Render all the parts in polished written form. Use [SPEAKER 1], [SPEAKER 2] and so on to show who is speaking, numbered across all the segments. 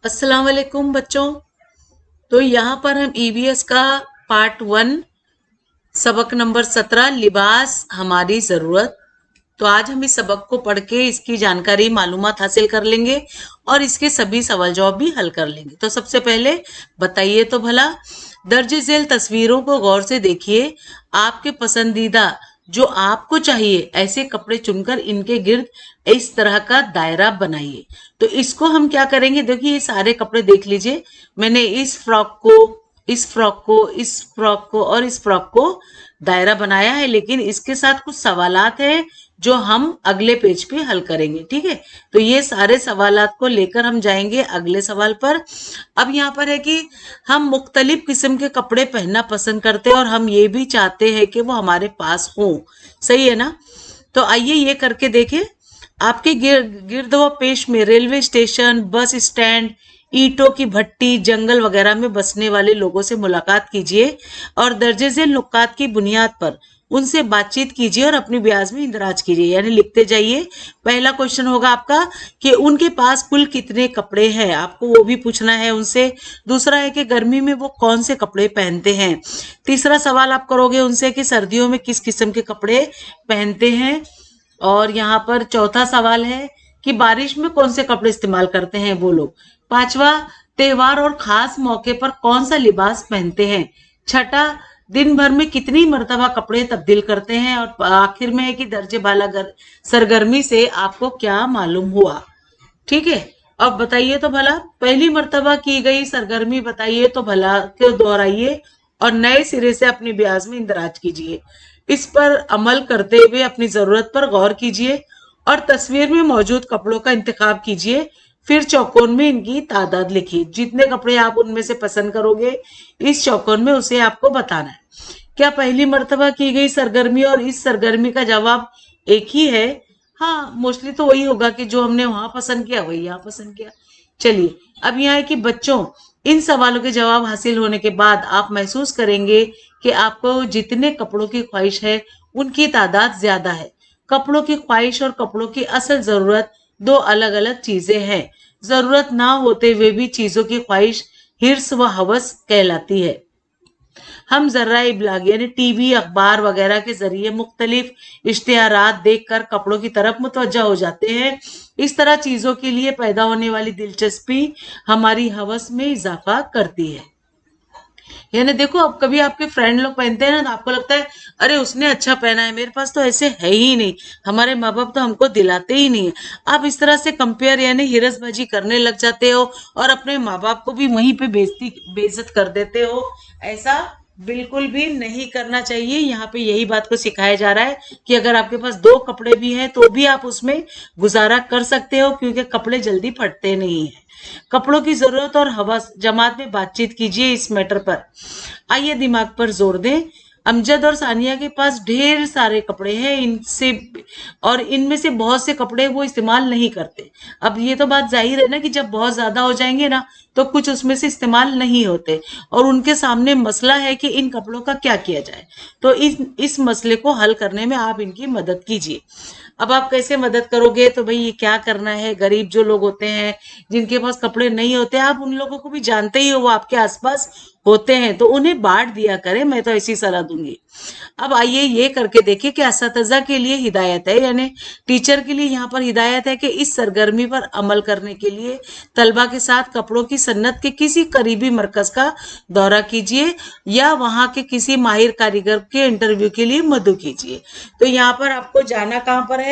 [SPEAKER 1] अस्सलाम वालेकुम बच्चों। तो यहाँ पर हम ईवीएस का पार्ट 1 सबक नंबर 17 लिबास हमारी जरूरत। तो आज हम इस सबक को पढ़ के इसकी जानकारी मालूमात हासिल कर लेंगे और इसके सभी सवाल जवाब भी हल कर लेंगे। तो सबसे पहले बताइए तो भला, दर्ज झेल तस्वीरों को गौर से देखिए। आपके पसंदीदा जो आपको चाहिए ऐसे कपड़े चुनकर इनके गिर्द इस तरह का दायरा बनाइए। तो इसको हम क्या करेंगे, देखिए ये सारे कपड़े देख लीजिए। मैंने इस फ्रॉक को, इस फ्रॉक को, इस फ्रॉक को और इस फ्रॉक को दायरा बनाया है, लेकिन इसके साथ कुछ सवालात हैं जो हम अगले पेज पे हल करेंगे। ठीक है, तो ये सारे सवालात को लेकर हम जाएंगे अगले सवाल पर। अब यहाँ पर है कि हम मुख्तलिफ किस्म के कपड़े पहनना पसंद करते हैं और हम ये भी चाहते हैं कि वो हमारे पास हो। सही है ना? तो आइए ये करके देखें। आपके गिर्द व पेश में रेलवे स्टेशन, बस स्टैंड, ईंटों की भट्टी, जंगल वगैरह में बसने वाले लोगों से मुलाकात कीजिए और दर्जे झेल नुकात की बुनियाद पर उनसे बातचीत कीजिए और अपनी ब्याज में इंदराज कीजिए, यानी लिखते जाइए। पहला क्वेश्चन होगा आपका कि उनके पास कुल कितने कपड़े हैं, आपको वो भी पूछना है उनसे। दूसरा है कि गर्मी में वो कौन से कपड़े पहनते हैं। तीसरा सवाल आप करोगे उनसे कि सर्दियों में किस किस्म के कपड़े पहनते हैं। और यहाँ पर चौथा सवाल है कि बारिश में कौन से कपड़े इस्तेमाल करते हैं वो लोग। पांचवा, त्योहार और खास मौके पर कौन सा लिबास पहनते हैं। छठा, दिन भर में कितनी मर्तबा कपड़े तब्दील करते हैं। और आखिर में है कि दर्जे बाला सरगर्मी से आपको क्या मालूम हुआ। ठीक है, अब बताइए तो भला, पहली मर्तबा की गई सरगर्मी बताइए तो भला, क्यों दोहराइए और नए सिरे से अपनी ब्याज में इंदराज कीजिए। इस पर अमल करते हुए अपनी जरूरत पर गौर कीजिए और तस्वीर में मौजूद कपड़ों का इंतखाब कीजिए। फिर चौकोन में इनकी तादाद लिखिए। जितने कपड़े आप उनमें से पसंद करोगे इस चौकोन में उसे आपको बताना है। क्या पहली मर्तबा की गई सरगर्मी और इस सरगर्मी का जवाब एक ही है? हाँ, मोस्टली तो वही होगा कि जो हमने वहां पसंद किया वही यहाँ पसंद किया। चलिए, अब यहाँ है कि बच्चों, इन सवालों के जवाब हासिल होने के बाद आप महसूस करेंगे कि आपको जितने कपड़ों की ख्वाहिश है उनकी तादाद ज्यादा है। कपड़ों की ख्वाहिश और कपड़ों की असल जरूरत दो अलग अलग चीजें हैं। जरूरत ना होते हुए भी चीजों की ख्वाहिश हिर्स व हवस कहलाती है। हम जर्रा इब्लाग यानी टीवी, अखबार वगैरह के जरिए मुख्तलिफ इश्तिहारात देखकर कपड़ों की तरफ मुतवज्जा हो जाते हैं। इस तरह चीजों के लिए पैदा होने वाली दिलचस्पी हमारी हवस में इजाफा करती है। यानी देखो, अब कभी आपके फ्रेंड लोग पहनते हैं ना तो आपको लगता है अरे उसने अच्छा पहना है, मेरे पास तो ऐसे है ही नहीं, हमारे माँ बाप तो हमको दिलाते ही नहीं है। आप इस तरह से कंपेयर यानी हिरसबाजी करने लग जाते हो और अपने माँ बाप को भी वहीं पे बेइज्जत कर देते हो। ऐसा बिल्कुल भी नहीं करना चाहिए। यहाँ पे यही बात को सिखाया जा रहा है कि अगर आपके पास दो कपड़े भी हैं तो भी आप उसमें गुजारा कर सकते हो, क्योंकि कपड़े जल्दी फटते नहीं है। कपड़ों की जरूरत और हवस, जमात में बातचीत कीजिए इस मैटर पर। आइए दिमाग पर जोर दें। अमजद और सानिया के पास ढेर सारे कपड़े हैं, इनसे और इनमें से बहुत से कपड़े वो इस्तेमाल नहीं करते। अब ये तो बात जाहिर है ना कि जब बहुत ज्यादा हो जाएंगे ना तो कुछ उसमें से इस्तेमाल नहीं होते और उनके सामने मसला है कि इन कपड़ों का क्या किया जाए। तो इस मसले को हल करने में आप इनकी मदद कीजिए। अब आप कैसे मदद करोगे? तो भाई ये क्या करना है, गरीब जो लोग होते हैं जिनके पास कपड़े नहीं होते, आप उन लोगों को भी जानते ही हो, वो आपके आसपास होते हैं, तो उन्हें बांट दिया करें। मैं तो ऐसी सलाह दूंगी। अब आइए ये करके देखिए कि असतज़ा के लिए हिदायत है, यानी टीचर के लिए यहाँ पर हिदायत है कि इस सरगर्मी पर अमल करने के लिए तलबा के साथ कपड़ों की सन्नत के किसी करीबी मरकज का दौरा कीजिए या वहां के किसी माहिर कारीगर के इंटरव्यू के लिए मदु कीजिए। तो यहाँ पर आपको जाना कहाँ पर है?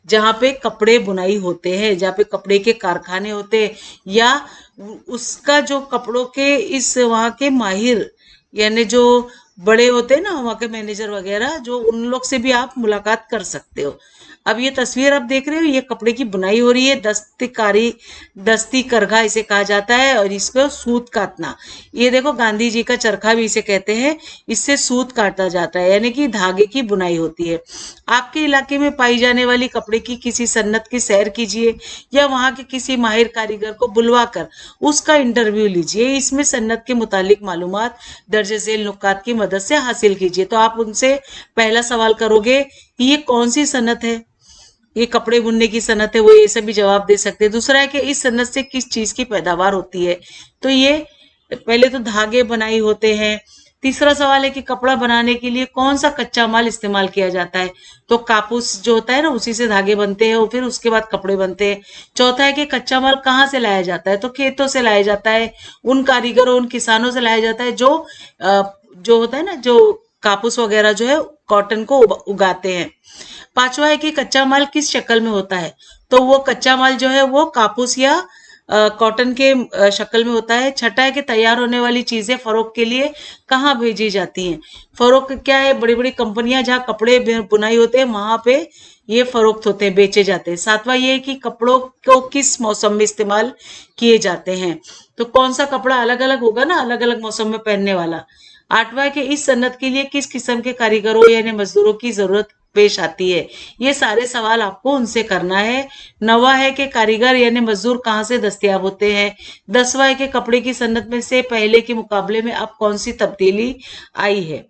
[SPEAKER 1] जहाँ पे कपड़े बुनाई होते हैं, जहाँ पे कपड़े के कारखाने होते हैं, या उसका जो कपड़ों के इस वहाँ के माहिर यानी जो बड़े होते हैं ना वहाँ के मैनेजर वगैरह, जो उन लोग से भी आप मुलाकात कर सकते हो। अब ये तस्वीर आप देख रहे हो, ये कपड़े की बुनाई हो रही है, दस्ती करघा इसे कहा जाता है, और इसको सूत काटना, ये देखो गांधी जी का चरखा भी इसे कहते हैं, इससे सूत काटा जाता है, यानी कि धागे की बुनाई होती है। आपके इलाके में पाई जाने वाली कपड़े की किसी सन्नत की सैर कीजिए, या वहां के किसी माहिर कारीगर को बुलवा कर उसका इंटरव्यू लीजिए। इसमें सन्नत के मुतालिक मालूमात दर्ज झेल नुकात की मदद से हासिल कीजिए। तो आप उनसे पहला सवाल करोगे कि ये कौन सी सन्नत है, ये कपड़े बुनने की सनत है, वो ये सब भी जवाब दे सकते हैं। दूसरा है कि इस सनत से किस चीज की पैदावार होती है, तो ये पहले तो धागे बनाई होते हैं। तीसरा सवाल है कि कपड़ा बनाने के लिए कौन सा कच्चा माल इस्तेमाल किया जाता है, तो कापूस जो होता है ना, उसी से धागे बनते हैं और फिर उसके बाद कपड़े बनते हैं। चौथा है कि कच्चा माल कहाँ से लाया जाता है, तो खेतों से लाया जाता है, उन कारीगरों उन किसानों से लाया जाता है जो होता है ना, जो कापूस वगैरह जो है कॉटन को उगाते हैं। पांचवा है कि कच्चा माल किस शक्ल में होता है, तो वो कच्चा माल जो है वो कापूस या कॉटन के शक्ल में होता है। छठा है कि तैयार होने वाली चीजें फरोख्त के लिए कहाँ भेजी जाती हैं, फरोख्त क्या है, बड़ी बड़ी कंपनियां जहाँ कपड़े बुनाई होते हैं वहां पे ये फरोख्त होते हैं, बेचे जाते हैं। सातवां ये है कि कपड़ों को किस मौसम में इस्तेमाल किए जाते हैं, तो कौन सा कपड़ा अलग अलग होगा ना, अलग अलग मौसम में पहनने वाला। आठवां है कि इस सन्नत के लिए किस किस्म के कारीगरों यानी मजदूरों की जरूरत पेश आती है, ये सारे सवाल आपको उनसे करना है। नवा है कि कारीगर यानी मजदूर कहाँ से दस्तयाब होते हैं। 10वां है कि कपड़े की सन्नत में से पहले के मुकाबले में अब कौन सी तब्दीली आई है।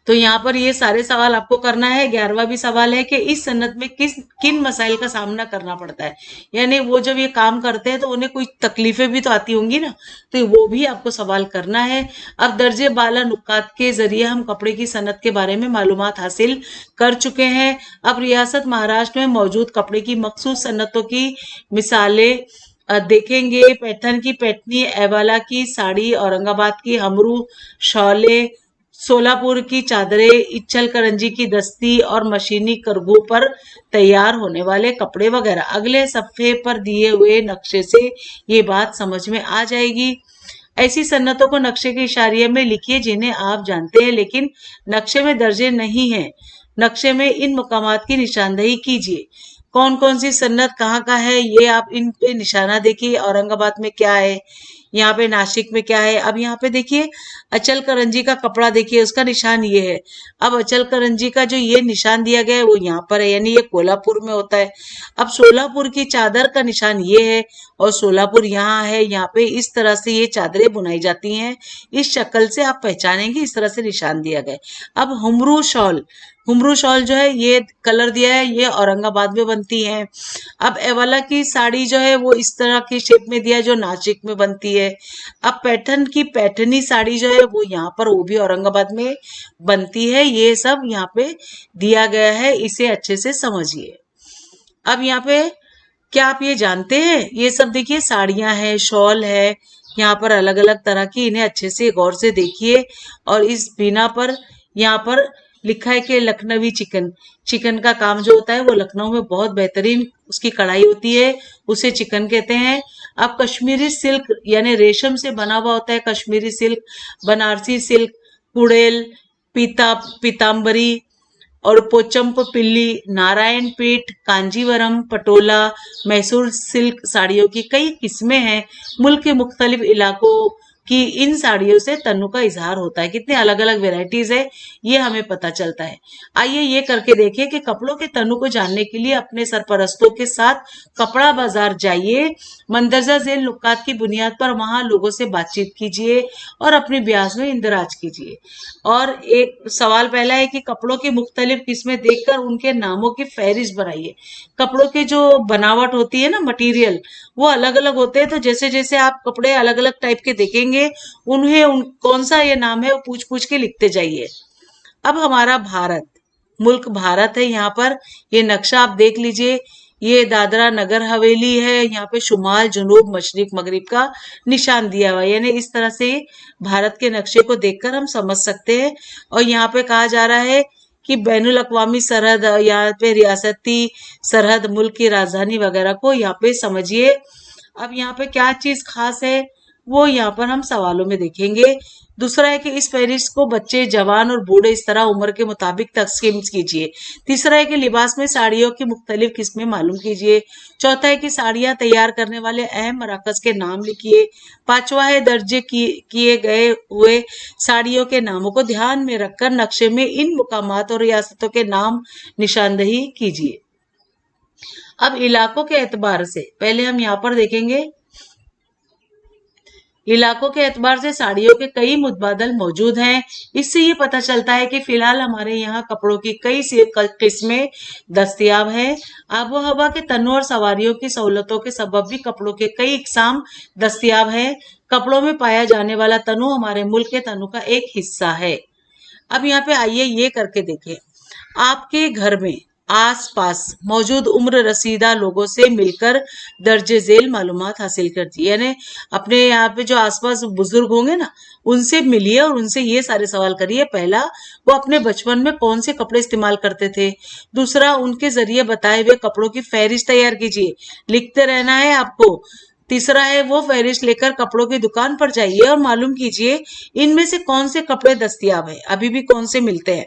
[SPEAKER 1] तो यहाँ पर ये सारे सवाल आपको करना है। 11वां भी सवाल है कि इस सन्नत में किन मसाइल का सामना करना पड़ता है, यानी वो जब ये काम करते हैं तो उन्हें कोई तकलीफें भी तो आती होंगी ना, तो वो भी आपको सवाल करना है। अब दर्जे बाला नुकात के जरिए हम कपड़े की सन्नत के बारे में मालूमात हासिल कर चुके हैं। अब रियासत महाराष्ट्र में मौजूद कपड़े की मखसूस सन्नतों की मिसालें देखेंगे। पैठन की पैठनी, एवाला की साड़ी, औरंगाबाद की हमरू शॉले, सोलापुर की चादरें, इच्छल करंजी की दस्ती और मशीनी करघों पर तैयार होने वाले कपड़े वगैरह। अगले सफ़े पर दिए हुए नक्शे से ये बात समझ में आ जाएगी। ऐसी सन्नतों को नक्शे के इशारिये में लिखिए जिन्हें आप जानते हैं लेकिन नक्शे में दर्जे नहीं है। नक्शे में इन मकामात की निशानदेही कीजिए। कौन कौन सी सन्नत कहाँ का है, ये आप इन पे निशाना देखिए। औरंगाबाद में क्या है, यहाँ पे नासिक में क्या है। अब यहाँ पे देखिए अचल करंजी का कपड़ा, देखिए उसका निशान ये है। अब अचल करंजी का जो ये निशान दिया गया है वो यहाँ पर है, यानी ये कोल्हापुर में होता है। अब सोलापुर की चादर का निशान ये है और सोलापुर यहाँ है। यहाँ पे इस तरह से ये चादरें बुनाई जाती हैं, इस शक्ल से आप पहचानेंगे, इस तरह से निशान दिया गया। अब हुमरू शॉल जो है ये कलर दिया है, ये औरंगाबाद में बनती है। अब एवाला की साड़ी जो है वो इस तरह की शेप में दिया है जो नासिक में बनती है। अब पैठन की पैठनी साड़ी जो है वो यहाँ पर, वो भी औरंगाबाद में बनती है। ये सब यहाँ पे दिया गया है, इसे अच्छे से समझिए। अब यहाँ पे क्या आप ये जानते हैं, ये सब देखिए साड़ियां हैं, शॉल है, यहाँ पर अलग अलग तरह की, इन्हें अच्छे से गौर से देखिए। और इस बिना पर यहाँ पर लिखा है कि लखनवी चिकन का काम जो होता है वो लखनऊ में बहुत बेहतरीन उसकी कढ़ाई होती है, उसे चिकन कहते हैं। अब कश्मीरी सिल्क यानी रेशम से बना हुआ होता है कश्मीरी सिल्क, बनारसी सिल्क, कुड़ेल, पीताम्बरी और पोचम्प पिल्ली, नारायण पीठ, कांजीवरम, पटोला, मैसूर सिल्क साड़ियों की कई किस्में हैं। मुल्क के मुख्तलिफ इलाकों की इन साड़ियों से तन्नु का इजहार होता है। कितने अलग अलग वेराइटीज है ये हमें पता चलता है। आइए ये करके देखिए कि कपड़ों के तन्नु को जानने के लिए अपने सरपरस्तों के साथ कपड़ा बाजार जाइए, मंदरजा झेल नुकात की बुनियाद पर वहां लोगों से बातचीत कीजिए और अपनी ब्याज में इंदराज कीजिए। और एक सवाल पहला है कि कपड़ों की मुख्तलिफ किस्में देखकर उनके नामों की फहरिस्त बनाइए। कपड़ों की जो बनावट होती है ना, मटेरियल, वो अलग अलग होते हैं, तो जैसे जैसे आप कपड़े अलग अलग टाइप के देखेंगे कौन सा ये नाम है वो पूछ पूछ के लिखते जाइए। अब हमारा मुल्क भारत है, यहाँ पर ये नक्शा आप देख लीजिए, ये दादरा नगर हवेली है, यहाँ पे शुमाल, जुनूब, मशरिक, मगरिब का निशान दिया हुआ है। यानी इस तरह से भारत के नक्शे को देखकर हम समझ सकते हैं। और यहाँ पे कहा जा रहा है कि बैनुल अक़वामी सरहद, यहाँ पे रियासती सरहद, मुल्क की राजधानी वगैरह को यहाँ पे समझिए। अब यहाँ पे क्या चीज खास है, वो यहाँ पर हम सवालों में देखेंगे। दूसरा है कि इस फहरिस्त को बच्चे, जवान और बूढ़े इस तरह उम्र के मुताबिक तकसीम कीजिए। तीसरा है कि लिबास में साड़ियों की मुख्तलिफ किस्में मालूम कीजिए। चौथा है कि साड़ियां तैयार करने वाले अहम मराकज के नाम लिखिए। पांचवा है दर्जे किए गए हुए साड़ियों के नामों को ध्यान में रखकर नक्शे में इन मुकामात और रियासतों के नाम निशानदही कीजिए। अब इलाकों के एतबार से पहले हम यहाँ पर देखेंगे, इलाकों के एतबार से साड़ियों के कई मुतबादल मौजूद हैं। इससे ये पता चलता है कि फिलहाल हमारे यहाँ कपड़ों की कई किस्में दस्तयाब हैं। आबो हवा के तनों और सवारियों की सहूलतों के सबब भी कपड़ों के कई इकसाम दस्तयाब हैं। कपड़ों में पाया जाने वाला तनु हमारे मुल्क के तनु का एक हिस्सा है। अब यहाँ पे आइए ये करके देखें। आपके घर में आस-पास मौजूद उम्र रसीदा लोगों से मिलकर दर्जे झेल मालूमात हासिल करती है। यानी अपने यहाँ पे जो आसपास बुजुर्ग होंगे ना, उनसे मिलिए और उनसे ये सारे सवाल करिए। पहला, वो अपने बचपन में कौन से कपड़े इस्तेमाल करते थे। दूसरा, उनके जरिए बताए हुए कपड़ों की फहरिस्त तैयार कीजिए, लिखते रहना है आपको। तीसरा है, वो फहरिस्त लेकर कपड़ों की दुकान पर जाइए और मालूम कीजिए इनमें से कौन से कपड़े दस्तयाब है, अभी भी कौन से मिलते हैं।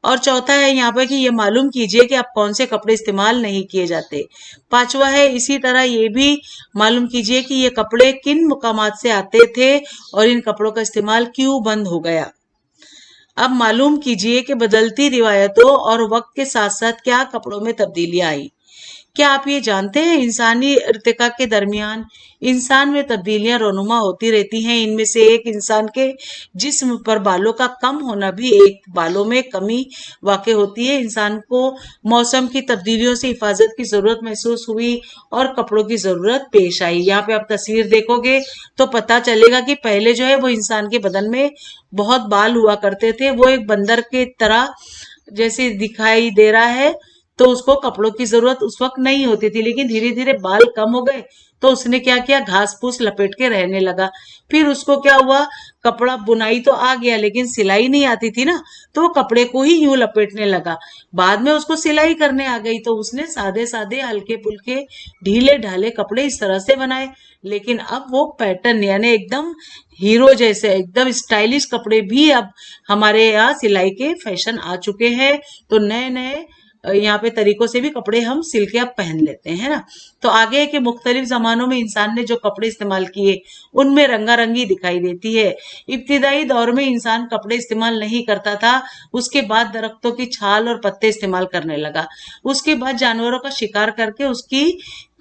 [SPEAKER 1] और चौथा है यहाँ पर कि ये मालूम कीजिए कि आप कौन से कपड़े इस्तेमाल नहीं किए जाते। पांचवा है, इसी तरह ये भी मालूम कीजिए कि ये कपड़े किन मुकामात से आते थे और इन कपड़ों का इस्तेमाल क्यों बंद हो गया। अब मालूम कीजिए कि बदलती रिवायतों और वक्त के साथ साथ क्या कपड़ों में तब्दीलियां आई। क्या आप ये जानते हैं, इंसानी इर्तिका के दरमियान इंसान में तब्दीलियां रोनुमा होती रहती हैं। इनमें से एक, इंसान के जिस्म पर बालों का कम होना भी एक बालों में कमी वाक़ई होती है। इंसान को मौसम की तब्दीलियों से हिफाजत की जरूरत महसूस हुई और कपड़ों की जरूरत पेश आई। यहाँ पे आप तस्वीर देखोगे तो पता चलेगा कि पहले जो है वो इंसान के बदन में बहुत बाल हुआ करते थे, वो एक बंदर के तरह जैसे दिखाई दे रहा है, तो उसको कपड़ों की जरूरत उस वक्त नहीं होती थी। लेकिन धीरे धीरे बाल कम हो गए तो उसने क्या किया, घास फूस लपेट के रहने लगा। फिर उसको क्या हुआ, कपड़ा बुनाई तो आ गया लेकिन सिलाई नहीं आती थी ना, तो वो कपड़े को ही यूं लपेटने लगा। बाद में उसको सिलाई करने आ गई तो उसने सादे सादे हल्के फुल्के ढीले ढाले कपड़े इस तरह से बनाए। लेकिन अब वो पैटर्न यानी एकदम हीरो जैसे एकदम स्टाइलिश कपड़े भी अब हमारे यहाँ सिलाई के फैशन आ चुके हैं। तो नए नए यहाँ पे तरीकों से भी कपड़े हम सिल के अब पहन लेते हैं ना। तो आगे है कि मुख्तलिफ जमानों में इंसान ने जो कपड़े इस्तेमाल किए उनमें रंगारंगी दिखाई देती है। इब्तिदाई दौर में इंसान कपड़े इस्तेमाल नहीं करता था, उसके बाद दरख्तों की छाल और पत्ते इस्तेमाल करने लगा। उसके बाद जानवरों का शिकार करके उसकी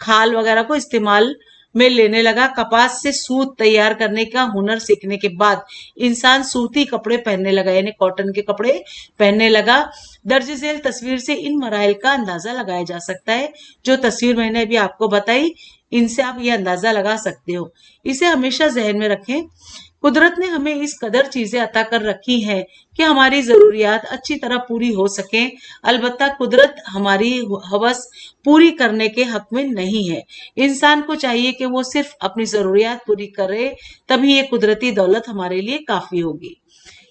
[SPEAKER 1] खाल वगैरह को इस्तेमाल में लेने लगा। कपास से सूत तैयार करने का हुनर सीखने के बाद इंसान सूती कपड़े पहनने लगा, यानी कॉटन के कपड़े पहनने लगा। दर्ज झेल तस्वीर से इन मराइल का अंदाजा लगाया जा सकता है। जो तस्वीर मैंने अभी आपको बताई, इनसे आप ये अंदाजा लगा सकते हो। इसे हमेशा जहन में रखें, कुदरत ने हमें इस कदर चीजें अता कर रखी हैं कि हमारी जरूरियात अच्छी तरह पूरी हो सकें। अलबत्ता कुदरत हमारी हवस पूरी करने के हक में नहीं है। इंसान को चाहिए कि वो सिर्फ अपनी जरूरियात पूरी करे, तभी ये कुदरती दौलत हमारे लिए काफी होगी।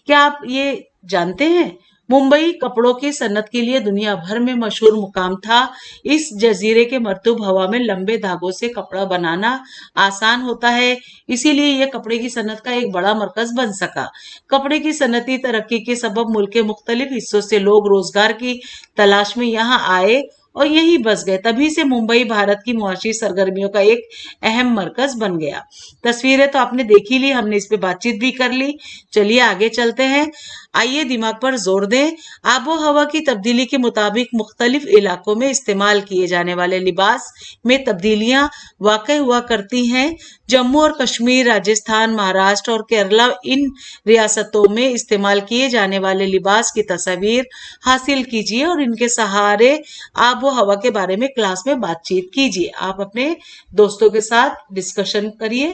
[SPEAKER 1] क्या आप ये जानते हैं, मुंबई कपड़ों की सन्नत के लिए दुनिया भर में मशहूर मुकाम था। इस जजीरे के मरतूब हवा में लंबे धागों से कपड़ा बनाना आसान होता है, इसीलिए यह कपड़े की सन्नत का एक बड़ा मरकज बन सका। कपड़े की सन्नती तरक्की के सबब मुल्क के मुख्तलिफ हिस्सों से लोग रोजगार की तलाश में यहाँ आए और यहीं बस गए। तभी से मुंबई भारत की मुआशी सरगर्मियों का एक अहम मरकज बन गया। तस्वीरें तो आपने देख ही ली, हमने इस पे बातचीत भी कर ली। चलिए आगे चलते हैं। आइए दिमाग पर जोर दें। आबो हवा की तब्दीली के मुताबिक मुख्तलिफ इलाकों में इस्तेमाल किए जाने वाले लिबास में तब्दीलियां वाकई हुआ करती हैं। जम्मू और कश्मीर, राजस्थान, महाराष्ट्र और केरला, इन रियासतों में इस्तेमाल किए जाने वाले लिबास की तस्वीर हासिल कीजिए और इनके सहारे आबो हवा के बारे में क्लास में बातचीत कीजिए। आप अपने दोस्तों के साथ डिस्कशन करिए।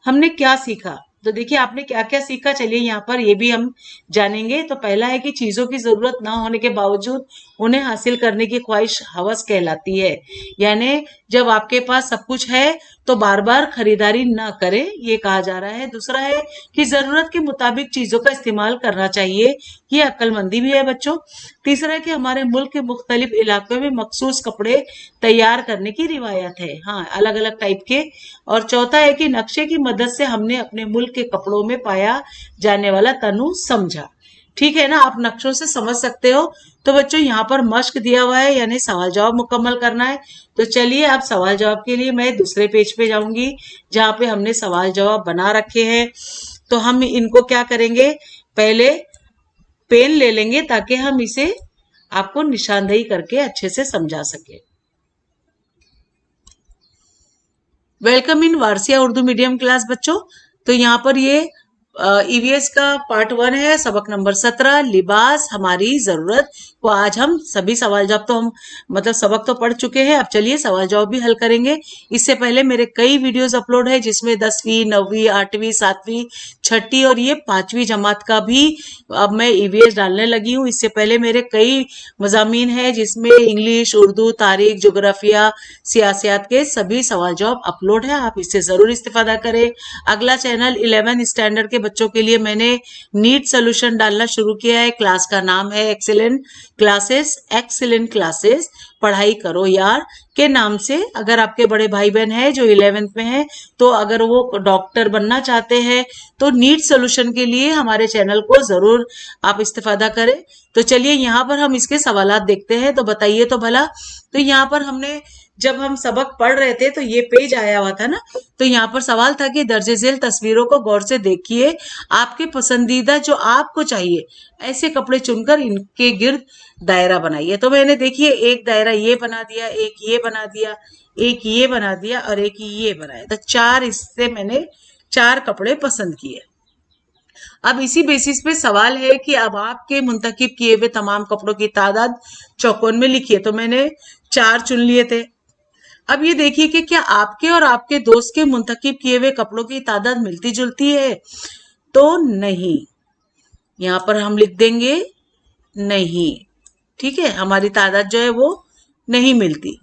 [SPEAKER 1] हमने क्या सीखा, तो देखिए आपने क्या क्या सीखा, चलिए यहाँ पर ये भी हम जानेंगे। तो पहला है कि चीजों की जरूरत ना होने के बावजूद उन्हें हासिल करने की ख्वाहिश हवस कहलाती है। यानी जब आपके पास सब कुछ है तो बार बार खरीदारी ना करें, ये कहा जा रहा है। दूसरा है कि जरूरत के मुताबिक चीजों का इस्तेमाल करना चाहिए, ये अक्लमंदी भी है बच्चों। तीसरा है कि हमारे मुल्क के मुख्तलिफ इलाकों में मखसूस कपड़े तैयार करने की रिवायत है, हाँ, अलग अलग टाइप के। और चौथा है कि नक्शे की मदद से हमने अपने मुल्क के कपड़ों में पाया जाने वाला तनु समझा। ठीक है ना, आप नक्शों से समझ सकते हो। तो बच्चों यहाँ पर मश्क दिया हुआ है, यानी सवाल जवाब मुकम्मल करना है। तो चलिए अब सवाल जवाब के लिए मैं दूसरे पेज पे जाऊंगी जहाँ पे हमने सवाल जवाब बना रखे हैं। तो हम इनको क्या करेंगे, पहले पेन ले लेंगे ताकि हम इसे आपको निशानदेही करके अच्छे से समझा सके। Welcome in Warsia Urdu medium class बच्चों। तो यहाँ पर ये ईवीएस का पार्ट 1 है, सबक नंबर 17, लिबास हमारी जरूरत। तो आज हम सभी सवाल जवाब तो हम मतलब सबक तो पढ़ चुके हैं, अब चलिए सवाल जवाब भी हल करेंगे। इससे पहले मेरे कई वीडियोस अपलोड है जिसमें 10वीं 9वीं 8वीं 7वीं 6ठी और ये 5वीं जमात का भी अब मैं ईवीएस डालने लगी हूँ। इससे पहले मेरे कई मजामीन है जिसमें इंग्लिश, उर्दू, तारीख, जोग्राफिया, सियासियात के सभी सवाल जवाब अपलोड है, आप इससे जरूर इस्तेफादा करें। अगला चैनल 11 स्टैंडर्ड के बच्चों के लिए मैंने नीट सोल्यूशन डालना शुरू किया है। क्लास का नाम है एक्सीलेंट क्लासेस, एक्सीलेंट क्लासेस पढ़ाई करो यार के नाम से। अगर आपके बड़े भाई बहन है जो 11th में है, तो अगर वो डॉक्टर बनना चाहते हैं तो नीट सोल्यूशन के लिए हमारे चैनल को जरूर आप इस्तेफादा करें। तो चलिए यहाँ पर हम इसके सवालात देखते हैं, तो बताइए तो भला। तो यहाँ पर हमने जब हम सबक पढ़ रहे थे तो ये पेज आया हुआ था ना, तो यहाँ पर सवाल था कि दर्जे झेल तस्वीरों को गौर से देखिए, आपके पसंदीदा जो आपको चाहिए ऐसे कपड़े चुनकर इनके गिर्द दायरा बनाइए। तो मैंने देखिए एक दायरा ये बना दिया, एक ये बना दिया, एक ये बना दिया और एक ये बनाया। तो 4 इससे मैंने 4 कपड़े पसंद किए। अब इसी बेसिस पे सवाल है कि अब आपके मुंतखब किए हुए तमाम कपड़ों की तादाद चौकोन में लिखिए। तो मैंने 4 चुन लिए थे। अब ये देखिए कि क्या आपके और आपके दोस्त के मुंतखब किए हुए कपड़ों की तादाद मिलती जुलती है, तो नहीं, यहां पर हम लिख देंगे नहीं। ठीक है, हमारी तादाद जो है वो नहीं मिलती।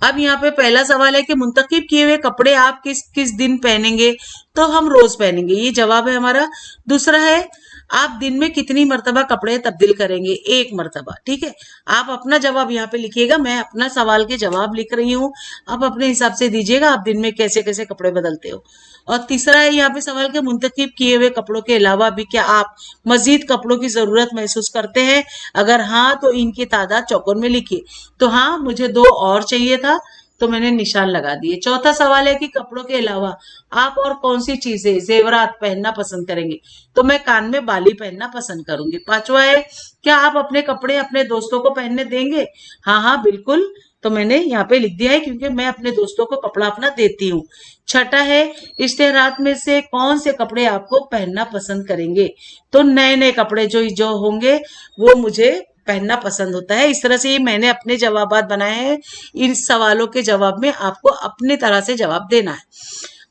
[SPEAKER 1] अब यहाँ पे पहला सवाल है कि मुंतखब किए हुए कपड़े आप किस किस दिन पहनेंगे, तो हम रोज पहनेंगे, ये जवाब है हमारा। दूसरा है आप दिन में कितनी मर्तबा कपड़े तब्दील करेंगे, 1 मर्तबा। ठीक है, आप अपना जवाब यहाँ पे लिखिएगा, मैं अपना सवाल के जवाब लिख रही हूँ, आप अपने हिसाब से दीजिएगा आप दिन में कैसे कैसे कपड़े बदलते हो। और तीसरा है यहाँ पे सवाल के मुंतखब किए हुए कपड़ों के अलावा भी क्या आप मजीद कपड़ों की जरूरत महसूस करते हैं, अगर हाँ तो इनकी तादाद चौकोन में लिखिए। तो हाँ, मुझे 2 और चाहिए था तो मैंने निशान लगा दिए। चौथा सवाल है कि कपड़ों के अलावा आप और कौन सी चीजें जेवरात पहनना पसंद करेंगे, तो मैं कान में बाली पहनना पसंद करूंगी। पांचवा है क्या आप अपने कपड़े अपने दोस्तों को पहनने देंगे, हाँ हाँ बिल्कुल, तो मैंने यहाँ पे लिख दिया है क्योंकि मैं अपने दोस्तों को कपड़ा अपना देती हूँ। छठा है इश्तेहारात में से कौन से कपड़े आपको पहनना पसंद करेंगे, तो नए नए कपड़े जो जो होंगे वो मुझे पहनना पसंद होता है। इस तरह से मैंने अपने जवाबात बनाए हैं, इन सवालों के जवाब में आपको अपनी तरह से जवाब देना है।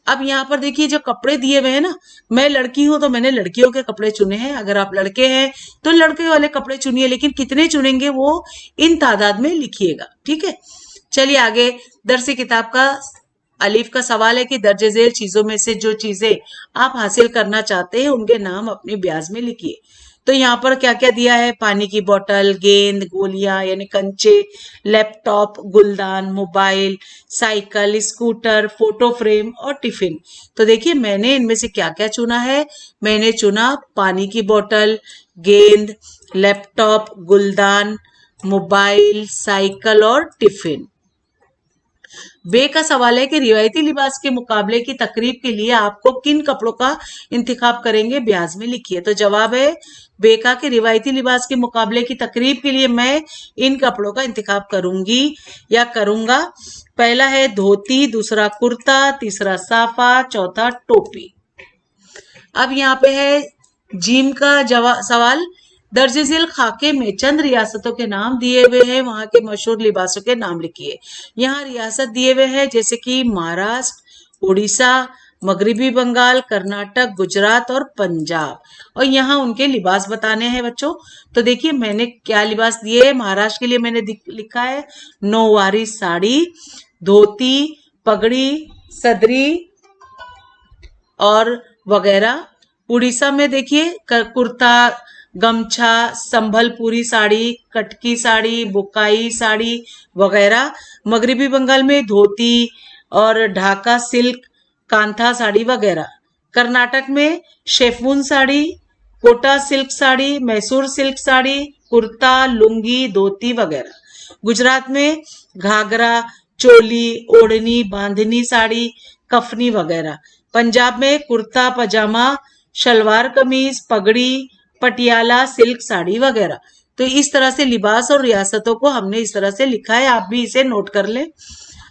[SPEAKER 1] अब यहाँ पर देखिए जो कपड़े दिए हुए हैं ना, मैं लड़की हूं तो मैंने लड़कियों के कपड़े चुने हैं, अगर आप लड़के हैं तो लड़के वाले कपड़े चुनिए, लेकिन कितने चुनेंगे वो इन तादाद में लिखिएगा। ठीक है, चलिए आगे। दरसी किताब का अलीफ का सवाल है कि दर्जे झेल चीजों में से जो चीजें आप हासिल करना चाहते हैं उनके नाम अपनी ब्याज में लिखिए। तो यहाँ पर क्या क्या दिया है, पानी की बोतल, गेंद, गोलियां यानी कंचे, लैपटॉप, गुलदान, mobile, cycle, scooter, photo frame और टिफिन। तो देखिए मैंने इनमें से क्या क्या चुना है, मैंने चुना पानी की बोतल, गेंद, लैपटॉप, गुलदान, मोबाइल, साइकिल और टिफिन। बे का सवाल है कि रिवायती लिबास के मुकाबले की तकरीब के लिए आपको किन कपड़ों का इंतखाब करेंगे, ब्याज में लिखिए। तो जवाब है बेका के रिवायती लिबास के मुकाबले की तकरीब के लिए मैं इन कपड़ों का इंतखाब करूंगी या करूंगा। पहला है धोती, दूसरा कुर्ता, तीसरा साफा, चौथा टोपी। अब यहाँ पे है जीम का सवाल, दर्जे झेल खाके में चंद रियासतों के नाम दिए हुए हैं, वहां के मशहूर लिबासों के नाम लिखिए। यहाँ रियासत दिए हुए हैं जैसे कि महाराष्ट्र, उड़ीसा, मगरिबी बंगाल, कर्नाटक, गुजरात और पंजाब। और यहाँ उनके लिबास बताने हैं बच्चों। तो देखिए मैंने क्या लिबास दिए है। महाराष्ट्र के लिए मैंने लिखा है नौवारी साड़ी, धोती, पगड़ी, सदरी और वगैरह। उड़ीसा में देखिए कुर्ता, गमछा, संभलपुरी साड़ी, कटकी साड़ी, बुकाई साड़ी वगैरह। मगरिबी बंगाल में धोती और ढाका सिल्क, कांथा साड़ी वगैरह। कर्नाटक में chiffon sari, Kota silk sari, Mysore silk sari, kurta, lungi, dhoti वगैरह। गुजरात में घाघरा, चोली, ओढ़नी, बांधनी साड़ी, कफनी वगैरह। पंजाब में कुर्ता पजामा, शलवार कमीज, पगड़ी, पटियाला सिल्क साड़ी वगैरह। तो इस तरह से लिबास और रियासतों को हमने इस तरह से लिखा है, आप भी इसे नोट कर लें।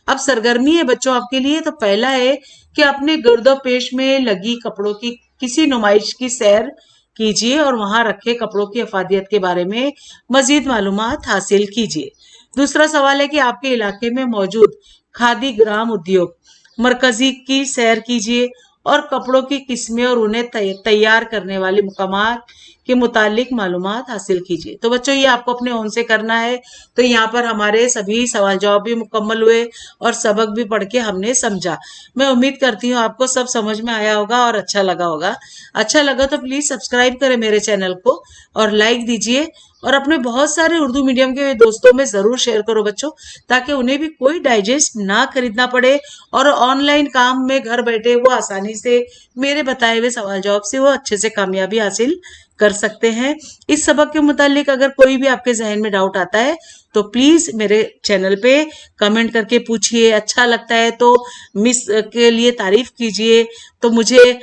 [SPEAKER 1] अब सरगर्मी है बच्चों आपके लिए। तो पहला है कि अपने गर्दोपेश में लगी कपड़ों की किसी नुमाइश की सैर कीजिए और वहां रखे कपड़ों की अफादियत के बारे में मजीद मालूमात हासिल कीजिए। दूसरा सवाल है कि आपके इलाके में मौजूद खादी ग्राम उद्योग मरकजी की सैर कीजिए और कपड़ों की किस्में और उन्हें तैयार करने वाले मुकामात के मुतालिक मालूमात हासिल कीजिए। तो बच्चों ये आपको अपने ओन से करना है। तो यहाँ पर हमारे सभी सवाल जवाब भी मुकम्मल हुए और सबक भी पढ़ के हमने समझा। मैं उम्मीद करती हूँ आपको सब समझ में आया होगा और अच्छा लगा होगा। अच्छा लगा तो प्लीज सब्सक्राइब करें मेरे चैनल को और लाइक दीजिए और अपने बहुत सारे उर्दू मीडियम के दोस्तों में जरूर शेयर करो बच्चों, ताकि उन्हें भी कोई डाइजेस्ट ना खरीदना पड़े और ऑनलाइन काम में घर बैठे वो आसानी से मेरे बताए हुए सवाल जवाब से वो अच्छे से कामयाबी हासिल कर सकते हैं। इस सबक के मुतालिक अगर कोई भी आपके जहन में डाउट आता है तो प्लीज मेरे चैनल पे कमेंट करके पूछिए। अच्छा लगता है तो मिस के लिए तारीफ कीजिए, तो मुझे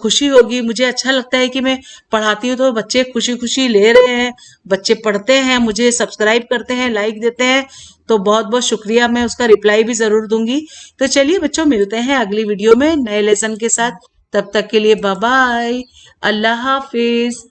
[SPEAKER 1] खुशी होगी। मुझे अच्छा लगता है कि मैं पढ़ाती हूँ तो बच्चे खुशी खुशी ले रहे हैं, बच्चे पढ़ते हैं, मुझे सब्सक्राइब करते हैं, लाइक देते हैं, तो बहुत बहुत शुक्रिया। मैं उसका रिप्लाई भी जरूर दूंगी। तो चलिए बच्चों मिलते हैं अगली वीडियो में नए लेसन के साथ। तब तक के लिए बाय बाय, अल्लाह हाफिज।